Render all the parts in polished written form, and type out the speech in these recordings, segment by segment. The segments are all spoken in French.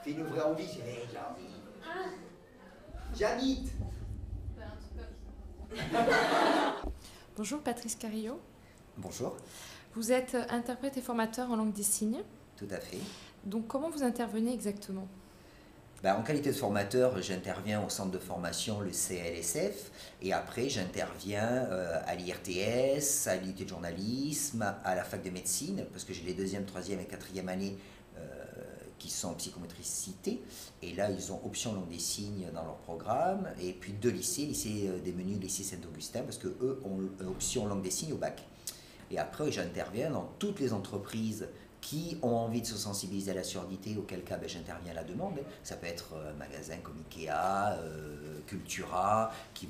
Fais une vraie envie. Hey, j'habite. Bonjour Patrice Carillo. Bonjour. Vous êtes interprète et formateur en langue des signes. Tout à fait. Donc comment vous intervenez exactement? En qualité de formateur, j'interviens au centre de formation, le CLSF, et après j'interviens à l'IRTS, à l'unité de journalisme, à la fac de médecine, parce que j'ai les deuxième, troisième et quatrième années qui sont en psychomotricité, et là ils ont option langue des signes dans leur programme, et puis deux lycée des menus, lycée Saint-Augustin, parce que eux ont option langue des signes au bac. Et après j'interviens dans toutes les entreprises qui ont envie de se sensibiliser à la surdité, auquel cas j'interviens à la demande. Ça peut être un magasin comme Ikea, Cultura, qui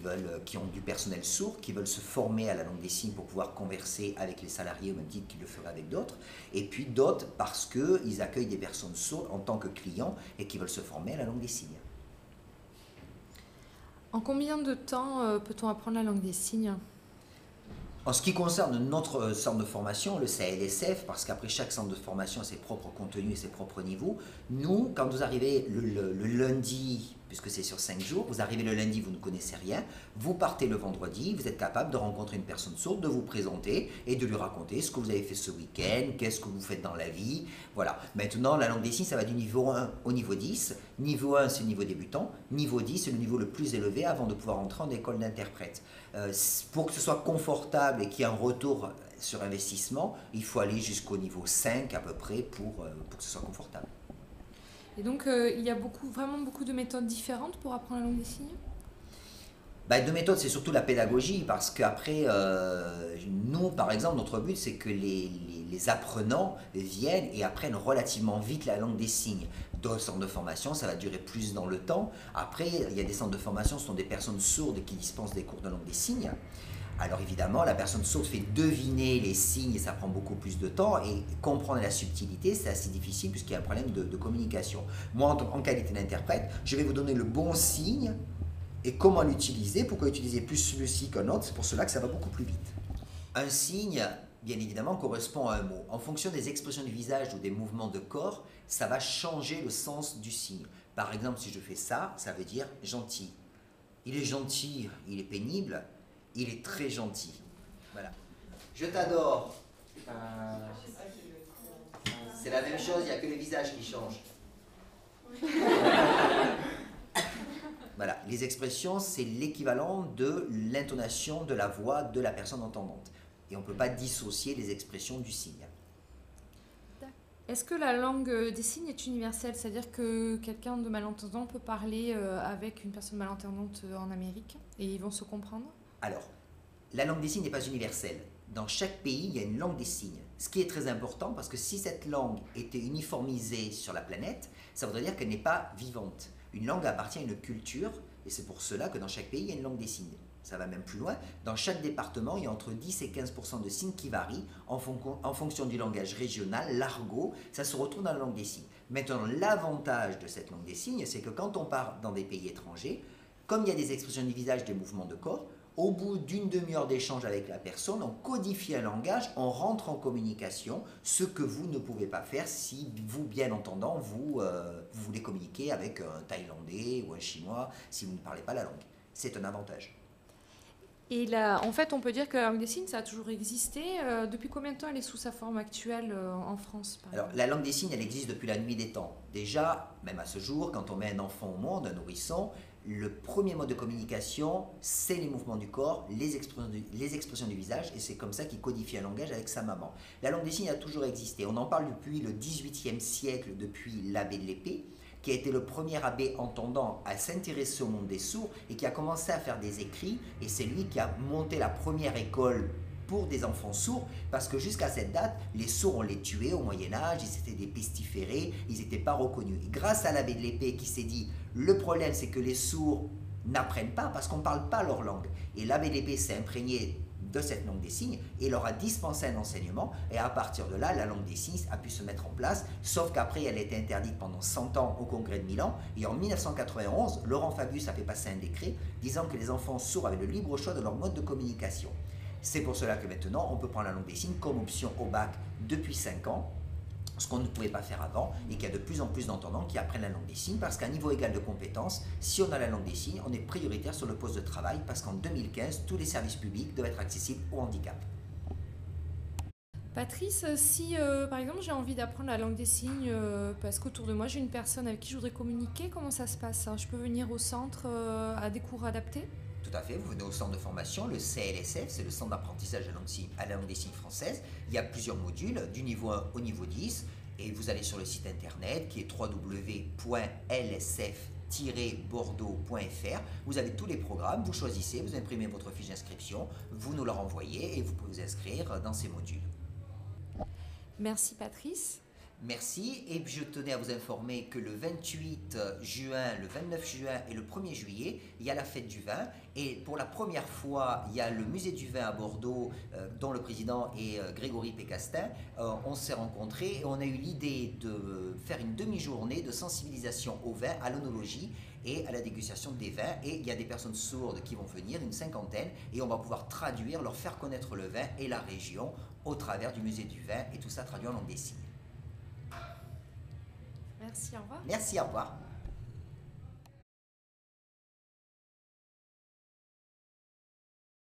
ont du personnel sourd, qui veulent se former à la langue des signes pour pouvoir converser avec les salariés au même titre qu'ils le feraient avec d'autres. Et puis d'autres parce qu'ils accueillent des personnes sourdes en tant que clients et qui veulent se former à la langue des signes. En combien de temps peut-on apprendre la langue des signes? En ce qui concerne notre centre de formation, le CLSF, parce qu'après chaque centre de formation a ses propres contenus et ses propres niveaux, nous, quand vous arrivez le lundi, puisque c'est sur 5 jours, vous arrivez le lundi, vous ne connaissez rien, vous partez le vendredi, vous êtes capable de rencontrer une personne sourde, de vous présenter et de lui raconter ce que vous avez fait ce week-end, qu'est-ce que vous faites dans la vie, voilà. Maintenant, la langue des signes, ça va du niveau 1 au niveau 10. Niveau 1, c'est le niveau débutant. Niveau 10, c'est le niveau le plus élevé avant de pouvoir entrer en école d'interprète. Pour que ce soit confortable et qu'il y ait un retour sur investissement, il faut aller jusqu'au niveau 5 à peu près pour que ce soit confortable. Et donc il y a vraiment beaucoup de méthodes différentes pour apprendre la langue des signes? De méthode, c'est surtout la pédagogie, parce qu'après, nous, par exemple, notre but, c'est que les apprenants viennent et apprennent relativement vite la langue des signes. Dans le centre de formation, ça va durer plus dans le temps. Après, il y a des centres de formation, ce sont des personnes sourdes qui dispensent des cours de langue des signes. Alors évidemment, la personne sourde fait deviner les signes et ça prend beaucoup plus de temps, et comprendre la subtilité, c'est assez difficile puisqu'il y a un problème de communication. Moi, en qualité d'interprète, je vais vous donner le bon signe et comment l'utiliser, pourquoi utiliser plus celui-ci qu'un autre, c'est pour cela que ça va beaucoup plus vite. Un signe, bien évidemment, correspond à un mot. En fonction des expressions du visage ou des mouvements de corps, ça va changer le sens du signe. Par exemple, si je fais ça, ça veut dire gentil. Il est gentil, il est pénible, il est très gentil. Voilà. Je t'adore. C'est la même chose, il n'y a que le visage qui change. Voilà, les expressions, c'est l'équivalent de l'intonation de la voix de la personne entendante. Et on ne peut pas dissocier les expressions du signe. Est-ce que la langue des signes est universelle? C'est-à-dire que quelqu'un de malentendant peut parler avec une personne malentendante en Amérique et ils vont se comprendre? Alors, la langue des signes n'est pas universelle. Dans chaque pays, il y a une langue des signes. Ce qui est très important, parce que si cette langue était uniformisée sur la planète, ça voudrait dire qu'elle n'est pas vivante. Une langue appartient à une culture, et c'est pour cela que dans chaque pays, il y a une langue des signes. Ça va même plus loin. Dans chaque département, il y a entre 10 et 15% de signes qui varient en fonction du langage régional, l'argot, ça se retrouve dans la langue des signes. Maintenant, l'avantage de cette langue des signes, c'est que quand on part dans des pays étrangers, comme il y a des expressions du visage, des mouvements de corps, au bout d'une demi-heure d'échange avec la personne, on codifie un langage, on rentre en communication, ce que vous ne pouvez pas faire si vous, bien entendant, vous voulez communiquer avec un Thaïlandais ou un Chinois, si vous ne parlez pas la langue. C'est un avantage. Et là, en fait, on peut dire que la langue des signes, ça a toujours existé. Depuis combien de temps elle est sous sa forme actuelle en France, par Alors, exemple? la langue des signes, elle existe depuis la nuit des temps. Déjà, même à ce jour, quand on met un enfant au monde, un nourrisson, le premier mode de communication, c'est les mouvements du corps, les expressions du visage, et c'est comme ça qu'il codifie un langage avec sa maman. La langue des signes a toujours existé. On en parle depuis le XVIIIe siècle, depuis l'abbé de l'Épée, qui a été le premier abbé entendant à s'intéresser au monde des sourds et qui a commencé à faire des écrits, et c'est lui qui a monté la première école pour des enfants sourds, parce que jusqu'à cette date, les sourds, on les tuait au Moyen-Âge, ils étaient des pestiférés, ils n'étaient pas reconnus. Et grâce à l'abbé de l'Épée qui s'est dit, le problème c'est que les sourds n'apprennent pas parce qu'on ne parle pas leur langue. Et l'abbé de l'Épée s'est imprégné de cette langue des signes et leur a dispensé un enseignement, et à partir de là, la langue des signes a pu se mettre en place, sauf qu'après, elle a été interdite pendant 100 ans au Congrès de Milan, et en 1991, Laurent Fabius a fait passer un décret disant que les enfants sourds avaient le libre choix de leur mode de communication. C'est pour cela que maintenant, on peut prendre la langue des signes comme option au bac depuis 5 ans, ce qu'on ne pouvait pas faire avant, et qu'il y a de plus en plus d'entendants qui apprennent la langue des signes, parce qu'à un niveau égal de compétences, si on a la langue des signes, on est prioritaire sur le poste de travail, parce qu'en 2015, tous les services publics doivent être accessibles au handicap. Patrice, si par exemple j'ai envie d'apprendre la langue des signes parce qu'autour de moi j'ai une personne avec qui je voudrais communiquer, comment ça se passe, hein? Je peux venir au centre à des cours adaptés? Tout à fait, vous venez au centre de formation, le CLSF, c'est le centre d'apprentissage à la langue des signes française. Il y a plusieurs modules, du niveau 1 au niveau 10, et vous allez sur le site internet qui est www.lsf-bordeaux.fr. Vous avez tous les programmes, vous choisissez, vous imprimez votre fiche d'inscription, vous nous la renvoyez et vous pouvez vous inscrire dans ces modules. Merci Patrice. Merci, et je tenais à vous informer que le 28 juin, le 29 juin et le 1er juillet, il y a la fête du vin, et pour la première fois, il y a le musée du vin à Bordeaux, dont le président est Grégory Pécastin. On s'est rencontrés et on a eu l'idée de faire une demi-journée de sensibilisation au vin, à l'œnologie et à la dégustation des vins, et il y a des personnes sourdes qui vont venir, une cinquantaine, et on va pouvoir traduire, leur faire connaître le vin et la région au travers du musée du vin, et tout ça traduit en langue des signes. Merci, au revoir. Merci, au revoir.